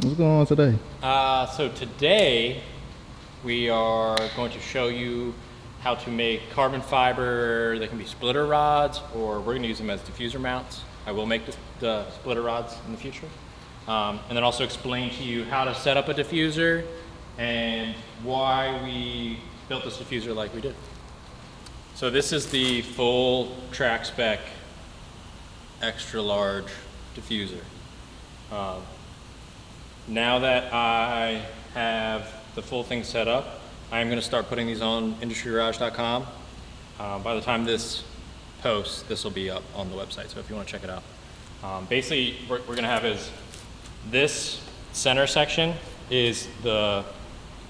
What's going on today? So today we are going to show you how to make carbon fiber. They can be splitter rods, or we're going to use them as diffuser mounts. I will make the splitter rods in the future. And then also explain to you how to set up a diffuser and why we built this diffuser like we did. So this is the full track-spec extra large diffuser. Now that I have the full thing set up, I'm going to start putting these on Industrygarage.com. By the time this posts, this will be up on the website, so if you want to check it out. Basically, what we're going to have is this center section is the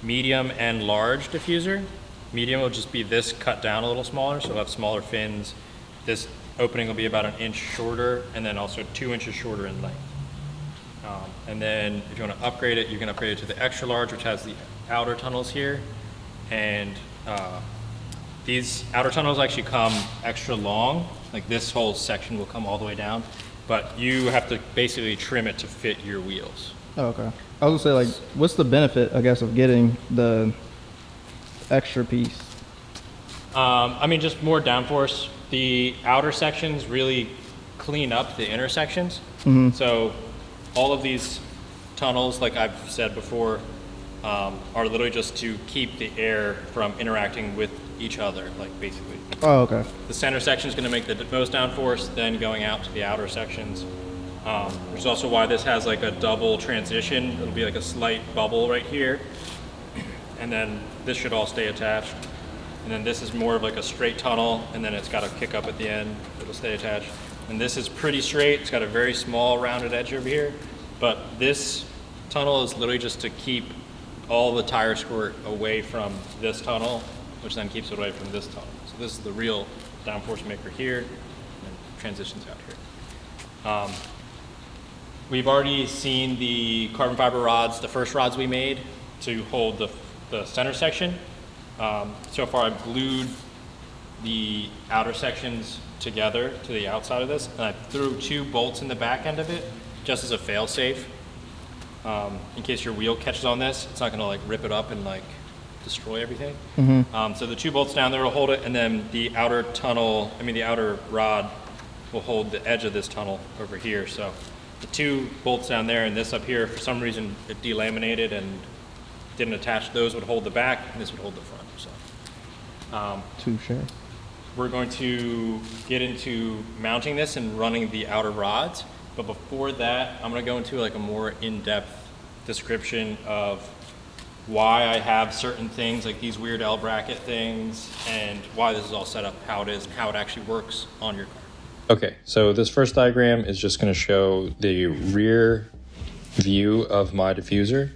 medium and large diffuser. Medium will just be this cut down a little smaller, so we'll have smaller fins. This opening will be about 1 inch shorter, and then also 2 inches shorter in length. And then if you want to upgrade it, you can upgrade it to the extra large, which has the outer tunnels here. And these outer tunnels actually come extra long. Like this whole section will come all the way down, but you have to basically trim it to fit your wheels. Oh, okay. I was gonna say, like, what's the benefit, I guess, of getting the extra piece? I mean, just more downforce. The outer sections really clean up the inner sections. Mm-hmm. So all of these tunnels, like I've said before, are literally just to keep the air from interacting with each other, like basically. Oh, okay. The center section is going to make the most downforce, then going out to the outer sections. Which is also why this has like a double transition. It'll be like a slight bubble right here. And then this should all stay attached. And then this is more of like a straight tunnel, and then it's got a kick up at the end. It'll stay attached. And this is pretty straight. It's got a very small rounded edge over here. But this tunnel is literally just to keep all the tire squirt away from this tunnel, which then keeps it away from this tunnel. So this is the real downforce maker here, and transitions out here. We've already seen the carbon fiber rods, the first rods we made to hold the center section. So far I've glued the outer sections together to the outside of this, and I threw 2 bolts in the back end of it just as a fail safe. In case your wheel catches on this, it's not gonna like rip it up and like destroy everything. Mm-hmm. So the 2 bolts down there will hold it, and then the outer the outer rod will hold the edge of this tunnel over here. So the 2 bolts down there and this up here, for some reason it delaminated and didn't attach. Those would hold the back, and this would hold the front. So Touche. we're going to get into mounting this and running the outer rods. But before that, I'm going to go into like a more in-depth description of why I have certain things, like these weird L bracket things, and why this is all set up, how it is, and how it actually works on your car. Okay, so this first diagram is just going to show the rear view of my diffuser.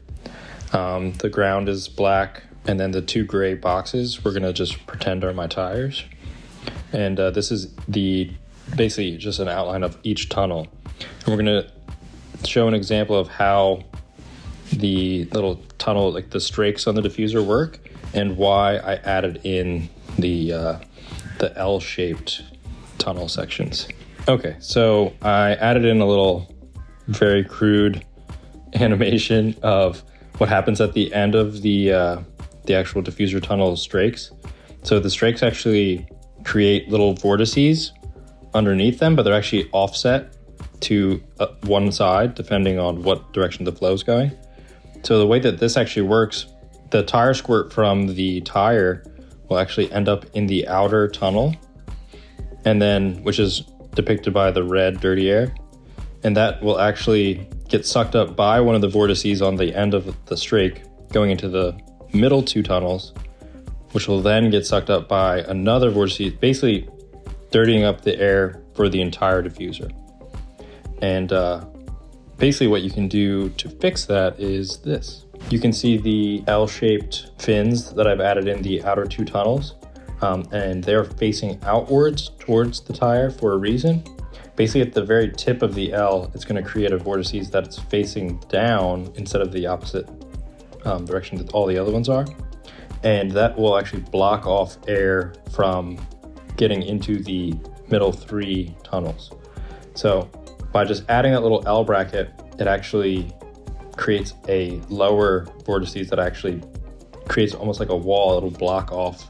The ground is black, and then the 2 gray boxes we're going to just pretend are my tires. And this is basically just an outline of each tunnel. And we're going to show an example of how the little tunnel, like the strakes on the diffuser work, and why I added in the L-shaped tunnel sections. Okay, so I added in a little very crude animation of what happens at the end of the actual diffuser tunnel strakes. So the strakes actually create little vortices underneath them, but they're actually offset to one side depending on what direction the flow is going. So the way that this actually works, the tire squirt from the tire will actually end up in the outer tunnel, and then, which is depicted by the red dirty air, and that will actually get sucked up by one of the vortices on the end of the strake going into the middle 2 tunnels, which will then get sucked up by another vortice, basically dirtying up the air for the entire diffuser. And basically what you can do to fix that is this. You can see the L-shaped fins that I've added in the outer 2 tunnels, and they're facing outwards towards the tire for a reason. Basically at the very tip of the L, it's going to create a vortice that's facing down instead of the opposite direction that all the other ones are. And that will actually block off air from getting into the middle 3 tunnels. So by just adding that little L bracket, it actually creates a lower vortices that actually creates almost like a wall. It'll block off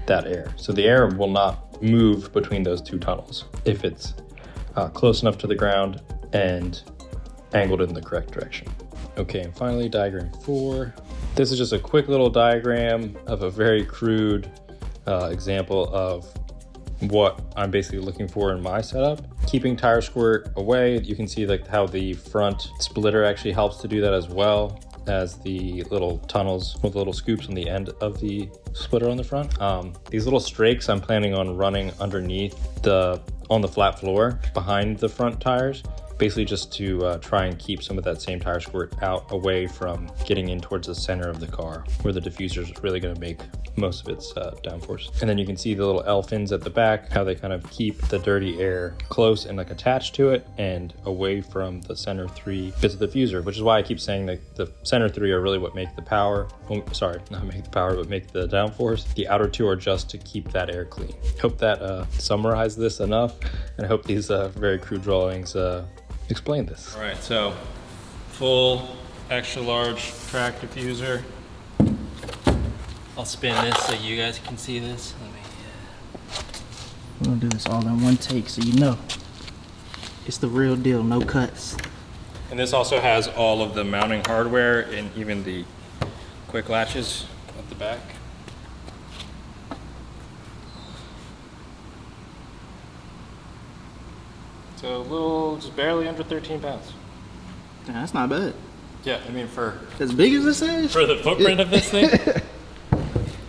that air. So the air will not move between those two tunnels if it's close enough to the ground and angled in the correct direction. Okay, and finally diagram 4. This is just a quick little diagram of a very crude example of what I'm basically looking for in my setup. Keeping tire squirt away, you can see like how the front splitter actually helps to do that, as well as the little tunnels with little scoops on the end of the splitter on the front. These little strakes I'm planning on running underneath on the flat floor behind the front tires, basically just to try and keep some of that same tire squirt out away from getting in towards the center of the car where the diffuser is really going to make most of its downforce. And then you can see the little L fins at the back, how they kind of keep the dirty air close and like attached to it and away from the center 3 bits of the diffuser, which is why I keep saying that the center 3 are really what make the power. Well, sorry, not make the power, but make the downforce. The outer 2 are just to keep that air clean. Hope that summarized this enough, and I hope these very crude drawings explain this. All right, so full extra large track diffuser. I'll spin this so you guys can see this. We're gonna do this all in one take so you know. It's the real deal, no cuts. And this also has all of the mounting hardware and even the quick latches at the back. So a little, just barely under 13 pounds. Yeah, that's not bad. Yeah, I mean for As big as this is? for the footprint of this thing.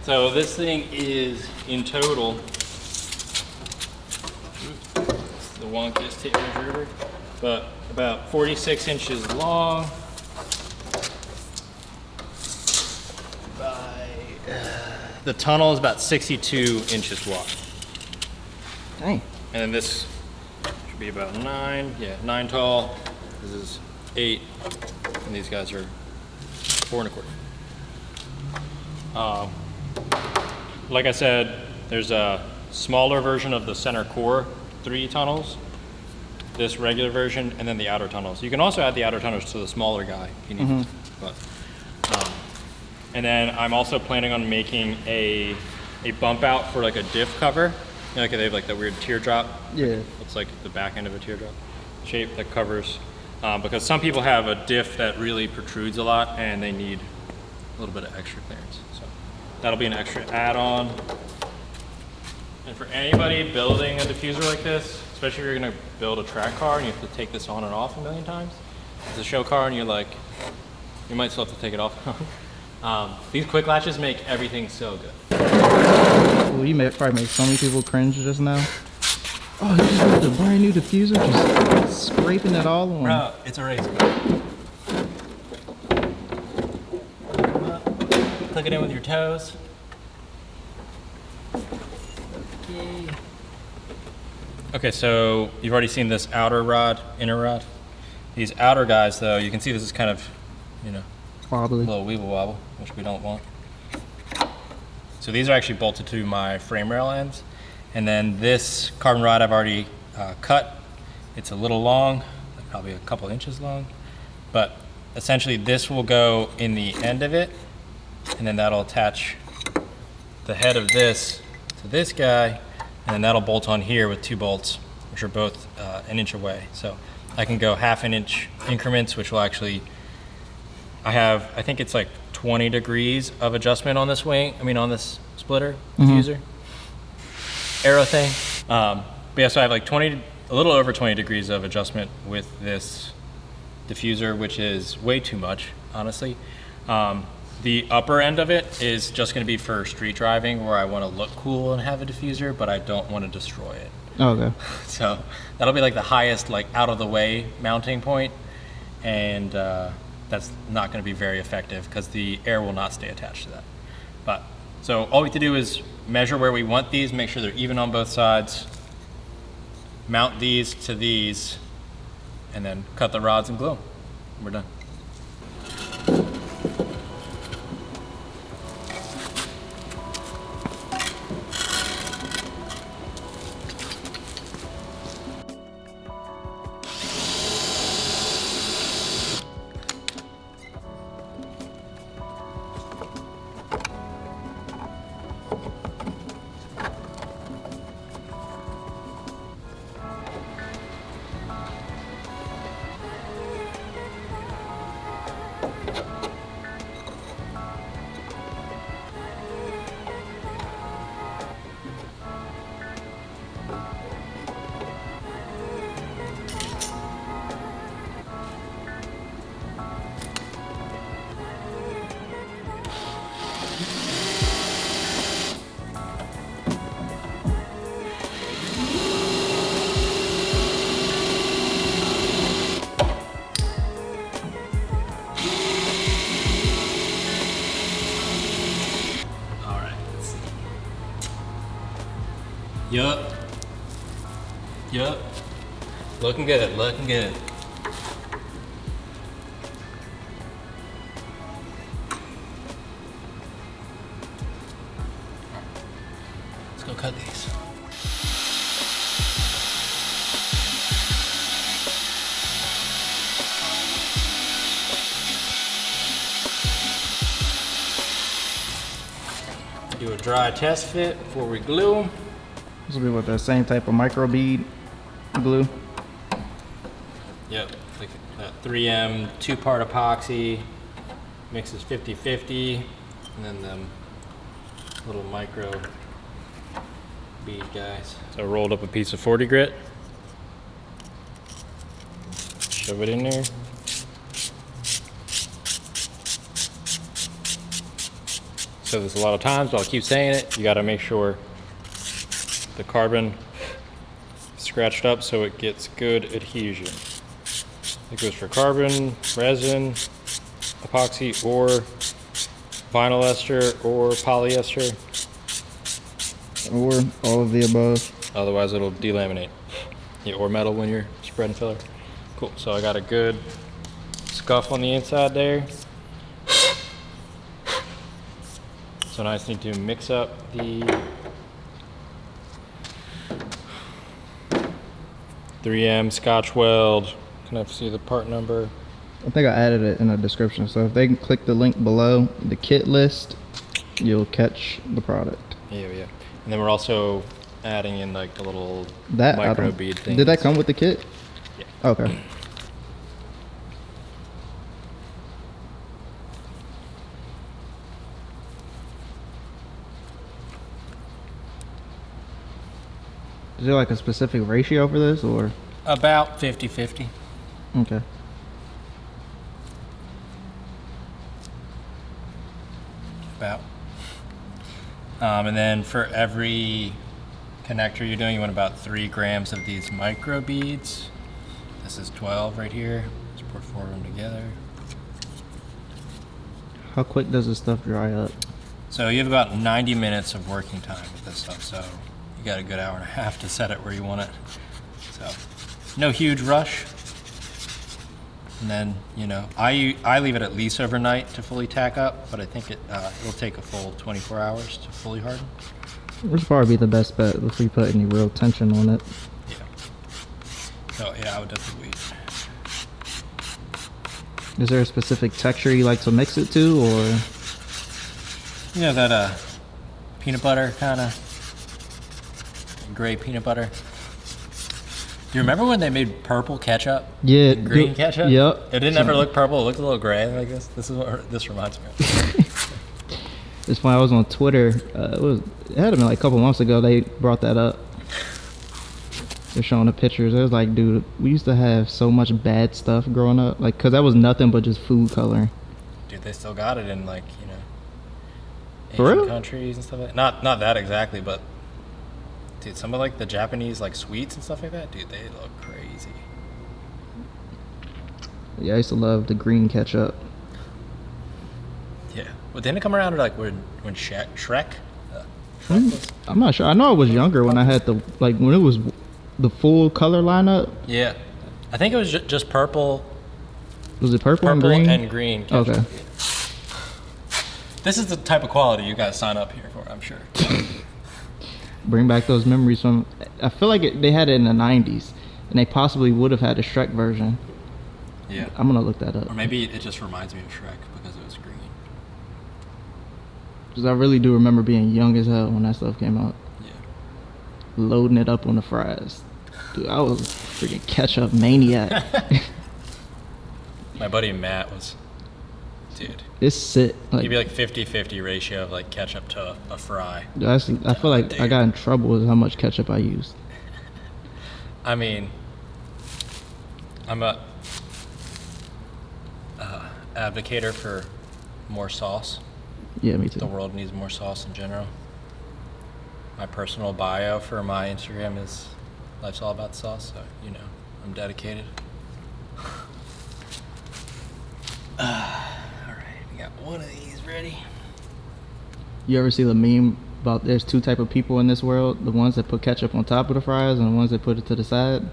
So this thing is in total, it's the wonkiest tape measure ever, but about 46 inches long by, the tunnel is about 62 inches wide. Dang. And then this should be about 9 tall. This is 8, and these guys are 4 1/4. Like I said, there's a smaller version of the center core 3 tunnels, this regular version, and then the outer tunnels. You can also add the outer tunnels to the smaller guy if you need to. But, and then I'm also planning on making a bump out for like a diff cover. You know, like they have like that weird teardrop. Yeah. It's like the back end of a teardrop shape that covers, because some people have a diff that really protrudes a lot and they need a little bit of extra clearance. So that'll be an extra add-on. And for anybody building a diffuser like this, especially if you're gonna build a track car and you have to take this on and off a million times, it's a show car and you're like, you might still have to take it off. These quick latches make everything so good. Well, you probably make so many people cringe just now. Oh, you just got the brand new diffuser, just scraping it all on. Bro, it's a race. Click it in with your toes. Okay, so you've already seen this outer rod, inner rod. These outer guys, though, you can see this is kind of, you know, Wobbly. a little weeble wobble, which we don't want. So these are actually bolted to my frame rail ends. And then this carbon rod I've already cut. It's a little long, like probably a couple inches long. But essentially this will go in the end of it, and then that'll attach the head of this to this guy, and then that'll bolt on here with 2 bolts, which are both 1 inch away. So I can go 1/2 inch increments, which will actually, I think it's like 20 degrees of adjustment on this wing, on this splitter diffuser, arrow thing. But yeah, so I have like a little over 20 degrees of adjustment with this diffuser, which is way too much, honestly. The upper end of it is just gonna be for street driving where I wanna look cool and have a diffuser, but I don't wanna destroy it. Okay. So that'll be like the highest, like out of the way mounting point, and that's not going to be very effective because the air will not stay attached to that. But so all we have to do is measure where we want these, make sure they're even on both sides, mount these to these, and then cut the rods and glue them. We're done. Yup. Yup. Looking good, looking good. Let's go cut these. Do a dry test fit before we glue them. This will be with the same type of micro bead glue. Yep, like that 3M 2-part epoxy, mixes 50-50, and then them little micro bead guys. So I rolled up a piece of 40 grit, shove it in there. So there's a lot of times, but I'll keep saying it, you gotta make sure the carbon is scratched up so it gets good adhesion. It goes for carbon, resin, epoxy, or vinyl ester, or polyester. Or all of the above. Otherwise it'll delaminate. Yeah, or metal when you're spreading filler. Cool, so I got a good scuff on the inside there. So now I just need to mix up the 3M Scotch Weld. Can I see the part number? I think I added it in the description. So if they can click the link below the kit list, you'll catch the product. Yeah. And then we're also adding in like the little That micro bead thing. Did that come with the kit? Yeah. Okay. Is there like a specific ratio for this, or? About 50-50. Okay. About. And then for every connector you're doing, you want about 3 grams of these micro beads. This is 12 right here. Let's pour 4 of them together. How quick does this stuff dry up? So you have about 90 minutes of working time with this stuff. So you got a good hour and a half to set it where you want it. So no huge rush. And then, you know, I leave it at least overnight to fully tack up, but I think it'll take a full 24 hours to fully harden. Which would probably be the best bet if we put any real tension on it. Yeah. So yeah, I would definitely wait. Is there a specific texture you like to mix it to, or? You know that peanut butter kind of gray peanut butter. Do you remember when they made purple ketchup? Yeah. Green ketchup? Yep. It didn't ever look purple. It looked a little gray like this. This is what this reminds me of. It's funny. I was on Twitter. It had been like a couple months ago. They brought that up. They're showing the pictures. It was like, dude, we used to have so much bad stuff growing up. Like, cause that was nothing but just food coloring. Dude, they still got it in like, you know, For Asian real? countries and stuff like that. Not that exactly, but dude, some of like the Japanese like sweets and stuff like that, dude, they look crazy. Yeah, I used to love the green ketchup. Yeah. Well, didn't it come around like when Shrek was? I'm not sure. I know I was younger when I had the, like, when it was the full color lineup. Yeah. I think it was just purple. Was it purple and Purple green? and green ketchup. Okay. This is the type of quality you guys sign up here for, I'm sure. Bring back those memories from. I feel like they had it in the 90s, and they possibly would have had a Shrek version. Yeah. I'm gonna look that up. Or maybe it just reminds me of Shrek because it was green. Because I really do remember being young as hell when that stuff came out. Yeah. Loading it up on the fries. Dude, I was a freaking ketchup maniac. My buddy Matt was, dude. It's sick. Like, He'd be like 50-50 ratio of like ketchup to a fry. I feel like I got in trouble with how much ketchup I used. I mean, I'm a advocator for more sauce. Yeah, me too. The world needs more sauce in general. My personal bio for my Instagram is life's all about sauce, so you know, I'm dedicated. Alright, we got one of these ready. You ever see the meme about there's two type of people in this world: the ones that put ketchup on top of the fries and the ones that put it to the side. And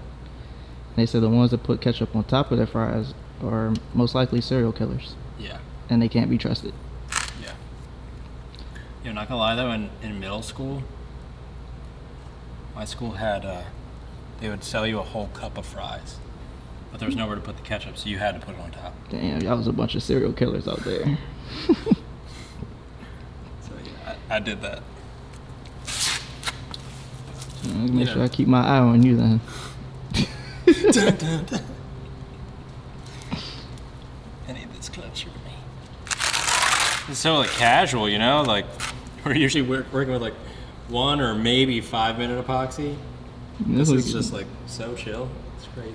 they said the ones that put ketchup on top of their fries are most likely serial killers. Yeah. And they can't be trusted. Yeah. You're not gonna lie though, in middle school, my school had they would sell you a whole cup of fries, but there was nowhere to put the ketchup, so you had to put it on top. Damn, y'all was a bunch of serial killers out there. So yeah, I did that. Make sure I keep my eye on you then. Dun, dun, dun. I need this closer to me. It's so like casual, you know, like we're usually working with like 1 or maybe 5 minute epoxy. This is just like so chill. It's crazy.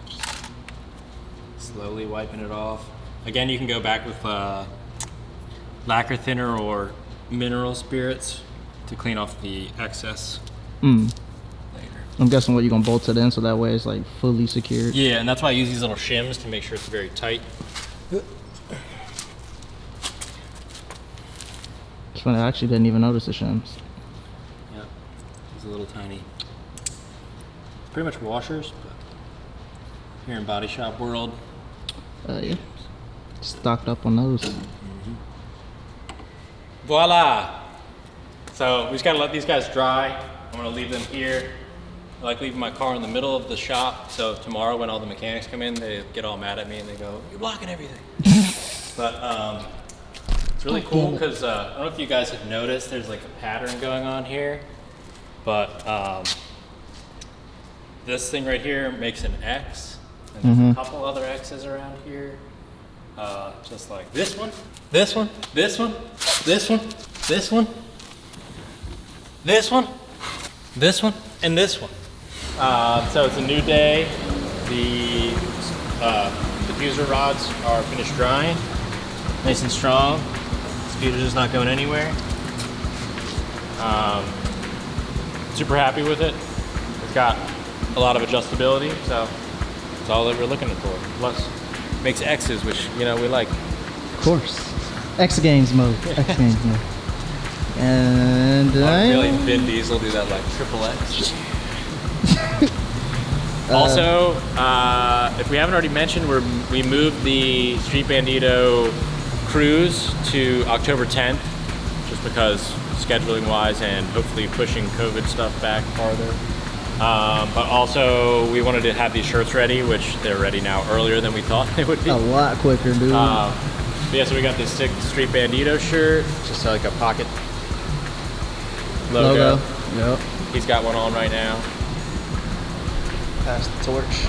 Just slowly wiping it off. Again, you can go back with lacquer thinner or mineral spirits to clean off the excess later. I'm guessing what you're gonna bolt it in so that way it's like fully secured. Yeah, and that's why I use these little shims to make sure it's very tight. It's funny, I actually didn't even notice the shims. Yeah, these are little tiny, pretty much washers, but here in body shop world. Yeah. Stocked up on those. Voila! So we just gotta let these guys dry. I'm gonna leave them here. I like leaving my car in the middle of the shop, so tomorrow when all the mechanics come in, they get all mad at me and they go, "You're blocking everything." But it's really cool because I don't know if you guys have noticed, there's like a pattern going on here, but this thing right here makes an X, and there's a couple other X's around here, just like this one, this one, this one, this one, this one, this one, this one, and this one. So it's a new day. The diffuser rods are finished drying, nice and strong. Speeder's just not going anywhere. Super happy with it. It's got a lot of adjustability, so it's all that we're looking for. Plus, makes X's, which we like. Of course. X Games mode. X Games mode. And Really, Vin Diesel do that like triple X. Also, if we haven't already mentioned, we moved the Street Bandito cruise to October 10th, just because scheduling wise and hopefully pushing COVID stuff back farther. But also we wanted to have these shirts ready, which they're ready now earlier than we thought they would be. A lot quicker, dude. But yeah, so we got this sick Street Bandito shirt, just like a pocket logo. Yep. He's got one on right now. Pass the torch.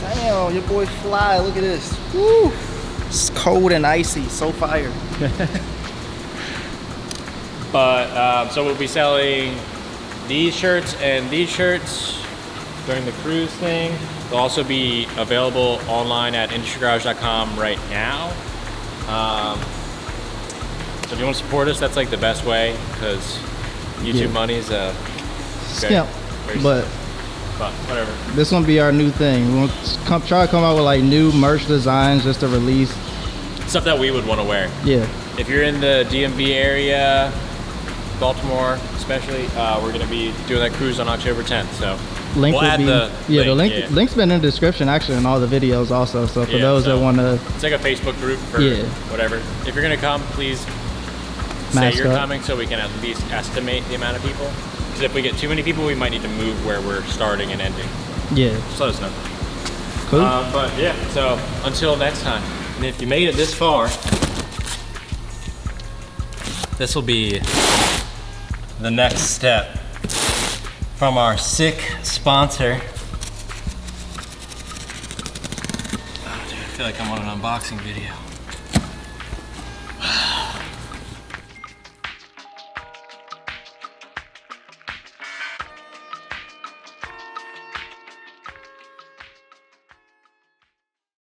Damn, your boy Fly, look at this. Woo! It's cold and icy, so fire. But so we'll be selling these shirts and these shirts during the cruise thing. They'll also be available online at Industrygarage.com right now. So if you want to support us, that's like the best way, because YouTube money's skimp. But whatever. This one be our new thing. We want to try to come out with like new merch designs just to release stuff that we would want to wear. Yeah. If you're in the DMV area, Baltimore especially, we're going to be doing that cruise on October 10th. So link we'll will add be, the link. Link's been in the description actually in all the videos also. So for those that want to, it's like a Facebook group for whatever. If you're going to come, please say you're coming so we can at least estimate the amount of people. Because if we get too many people, we might need to move where we're starting and ending. Yeah. Just let us know. Cool. But yeah, so until next time. And if you made it this far, this will be the next step from our sick sponsor. Oh, dude, I feel like I'm on an unboxing video.